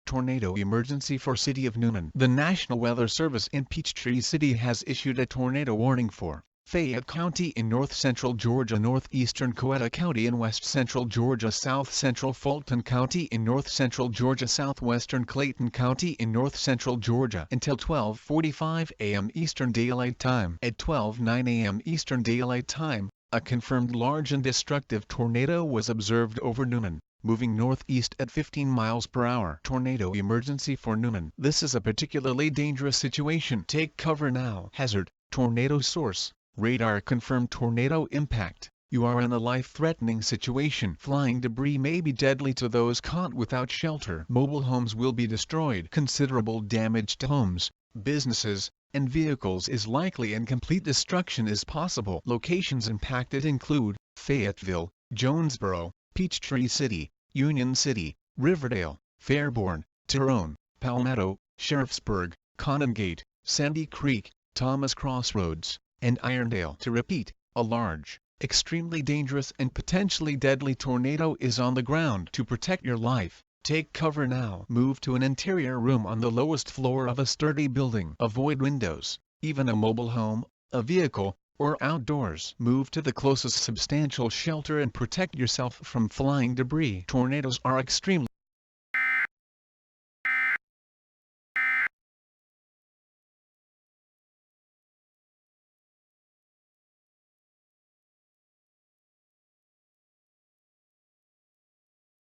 Tornado emergency for City of Newnan. The National Weather Service in Peachtree City has issued a tornado warning for Fayette County in north-central Georgia, northeastern Coweta County in west-central Georgia, south-central Fulton County in north-central Georgia, southwestern Clayton County in north-central Georgia until 12:45 a.m. Eastern Daylight Time. At 12:09 a.m. Eastern Daylight Time, a confirmed large and destructive tornado was observed over Newnan, moving northeast at 15 miles per hour. Tornado emergency for Newnan. This is a particularly dangerous situation. Take cover now. Hazard: tornado source. Radar confirmed tornado impact. You are in a life-threatening situation. Flying debris may be deadly to those caught without shelter. Mobile homes will be destroyed. Considerable damage to homes, businesses, and vehicles is likely, and complete destruction is possible. Locations impacted include Fayetteville, Jonesboro, Peachtree City, Union City, Riverdale, Fairborn, Tyrone, Palmetto, Sheriffsburg, Canongate, Sandy Creek, Thomas Crossroads, and Irondale. To repeat, a large, extremely dangerous and potentially deadly tornado is on the ground. To protect your life, take cover now. Move to an interior room on the lowest floor of a sturdy building. Avoid windows, even a mobile home, a vehicle, or outdoors. Move to the closest substantial shelter and protect yourself from flying debris. Tornadoes are extremely